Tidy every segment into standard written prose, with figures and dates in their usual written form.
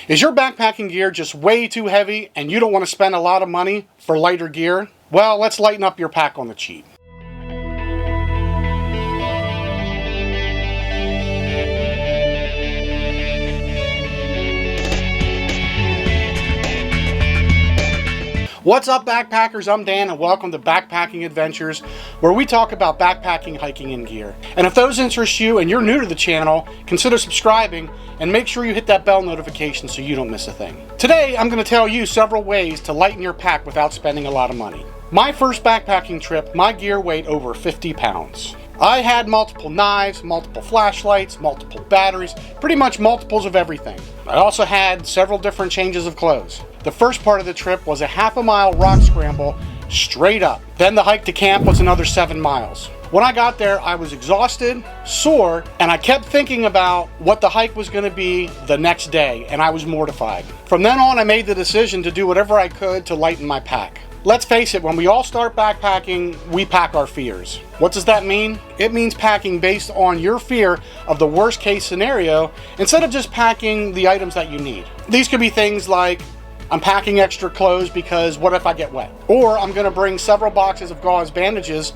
Is your backpacking gear just way too heavy and you don't want to spend a lot of money for lighter gear? Well, let's lighten up your pack on the cheap. What's up, backpackers? I'm Dan and welcome to Backpacking Adventures, where we talk about backpacking, hiking, and gear. And if those interest you and you're new to the channel, consider subscribing and make sure you hit that bell notification so you don't miss a thing. Today, I'm going to tell you several ways to lighten your pack without spending a lot of money. My first backpacking trip, my gear weighed over 50 pounds. I had multiple knives, multiple flashlights, multiple batteries, pretty much multiples of everything. I also had several different changes of clothes. The first part of the trip was a half-a-mile rock scramble straight up. Then the hike to camp was another 7 miles. When I got there, I was exhausted, sore, and I kept thinking about what the hike was going to be the next day, and I was mortified. From then on, I made the decision to do whatever I could to lighten my pack. Let's face it, when we all start backpacking, we pack our fears. What does that mean? It means packing based on your fear of the worst case scenario instead of just packing the items that you need. These could be things like, I'm packing extra clothes because what if I get wet? Or I'm going to bring several boxes of gauze bandages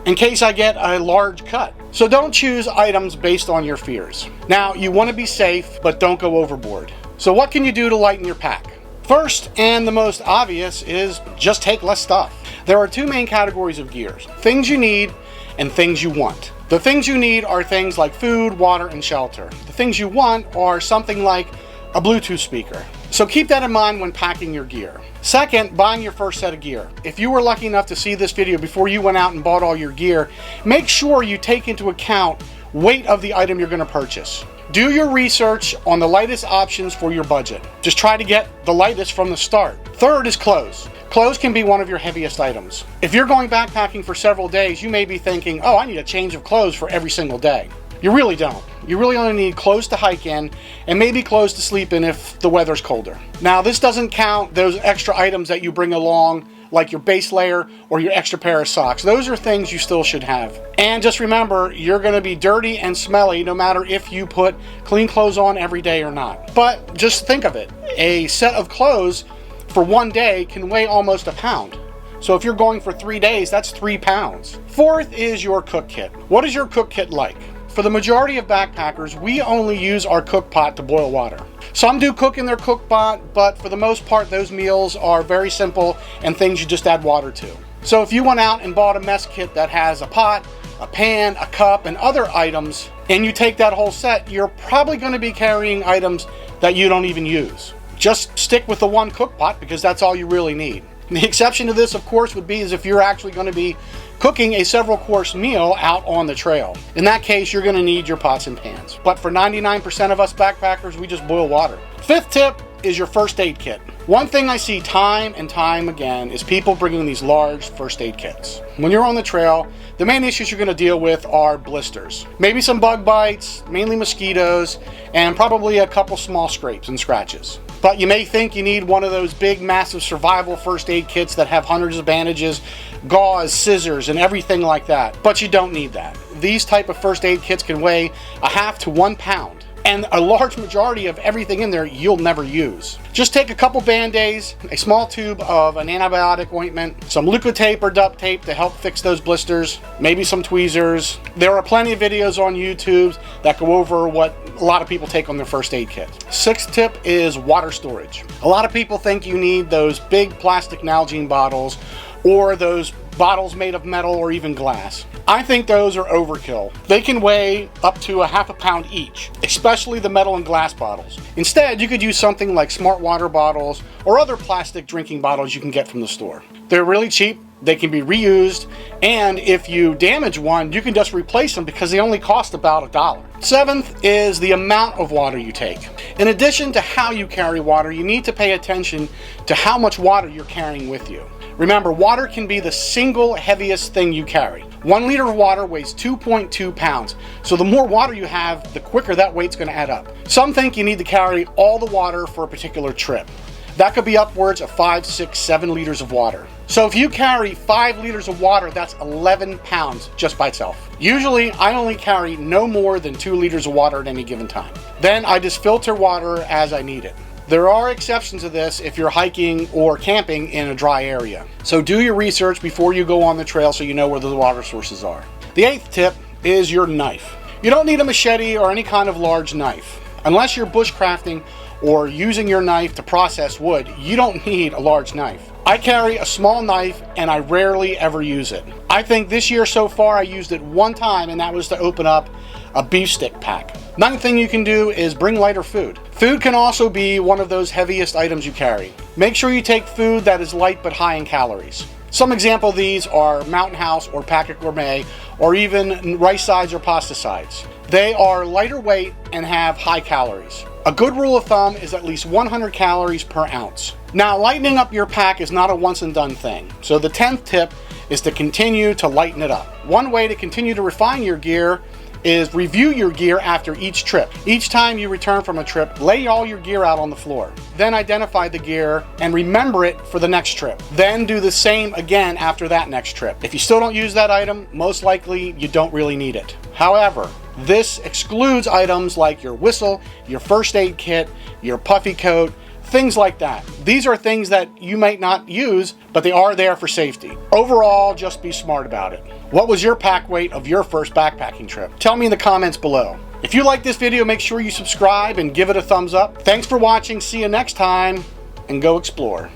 in case I get a large cut. So don't choose items based on your fears. Now, you want to be safe, but don't go overboard. So what can you do to lighten your pack? First, and the most obvious, is just take less stuff. There are two main categories of gears: things you need and things you want. The things you need are things like food, water, and shelter. The things you want are something like a Bluetooth speaker. So keep that in mind when packing your gear. Second, buying your first set of gear. If you were lucky enough to see this video before you went out and bought all your gear, make sure you take into account weight of the item you're going to purchase. Do your research on the lightest options for your budget. Just try to get the lightest from the start. Third is clothes. Clothes can be one of your heaviest items. If you're going backpacking for several days, you may be thinking, oh, I need a change of clothes for every single day. You really don't. You really only need clothes to hike in and maybe clothes to sleep in if the weather's colder. Now, this doesn't count those extra items that you bring along, like your base layer or your extra pair of socks. Those are things you still should have. And just remember, you're going to be dirty and smelly no matter if you put clean clothes on every day or not. But just think of it. A set of clothes for one day can weigh almost a pound. So if you're going for 3 days, that's 3 pounds. Fourth is your cook kit. What is your cook kit like? For the majority of backpackers, we only use our cook pot to boil water. Some do cook in their cook pot, but for the most part, those meals are very simple and things you just add water to. So if you went out and bought a mess kit that has a pot, a pan, a cup, and other items, and you take that whole set, you're probably going to be carrying items that you don't even use. Just stick with the one cook pot because that's all you really need. The exception to this, of course, would be is if you're actually going to be cooking a several course meal out on the trail. In that case, you're going to need your pots and pans. But for 99% of us backpackers, we just boil water. Fifth tip is your first aid kit. One thing I see time and time again is people bringing these large first aid kits. When you're on the trail, the main issues you're going to deal with are blisters, maybe some bug bites, mainly mosquitoes, and probably a couple small scrapes and scratches. But you may think you need one of those big, massive survival first aid kits that have hundreds of bandages, gauze, scissors, and everything like that. But you don't need that. These type of first aid kits can weigh a half to 1 pound. And a large majority of everything in there you'll never use. Just take a couple Band-Aids, a small tube of an antibiotic ointment, some liquid tape or duct tape to help fix those blisters, maybe some tweezers. There are plenty of videos on YouTube that go over what a lot of people take on their first aid kit. Sixth tip is water storage. A lot of people think you need those big plastic Nalgene bottles or those bottles made of metal or even glass. I think those are overkill. They can weigh up to a half a pound each, especially the metal and glass bottles. Instead, you could use something like smart water bottles or other plastic drinking bottles you can get from the store. They're really cheap, they can be reused, and if you damage one, you can just replace them because they only cost about $1. Seventh is the amount of water you take. In addition to how you carry water, you need to pay attention to how much water you're carrying with you. Remember, water can be the single heaviest thing you carry. 1 liter of water weighs 2.2 pounds. So the more water you have, the quicker that weight's going to add up. Some think you need to carry all the water for a particular trip. That could be upwards of 5, 6, 7 liters of water. So if you carry 5 liters of water, that's 11 pounds just by itself. Usually, I only carry no more than 2 liters of water at any given time. Then I just filter water as I need it. There are exceptions to this if you're hiking or camping in a dry area. So do your research before you go on the trail so you know where the water sources are. The 8th tip is your knife. You don't need a machete or any kind of large knife. Unless you're bushcrafting or using your knife to process wood, you don't need a large knife. I carry a small knife and I rarely ever use it. I think this year so far I used it one time, and that was to open up a beef stick pack. Another thing you can do is bring lighter food. Food can also be one of those heaviest items you carry. Make sure you take food that is light but high in calories. Some example of these are Mountain House or Packet Gourmet, or even rice sides or pasta sides. They are lighter weight and have high calories. A good rule of thumb is at least 100 calories per ounce. Now, lightening up your pack is not a once and done thing. So the 10th tip is to continue to lighten it up. One way to continue to refine your gear is review your gear after each trip. Each time you return from a trip, lay all your gear out on the floor. Then identify the gear and remember it for the next trip. Then do the same again after that next trip. If you still don't use that item, most likely you don't really need it. However, this excludes items like your whistle, your first aid kit, your puffy coat, things like that. These are things that you might not use, but they are there for safety. Overall, just be smart about it. What was your pack weight of your first backpacking trip? Tell me in the comments below. If you like this video, make sure you subscribe and give it a thumbs up. Thanks for watching. See you next time, and go explore.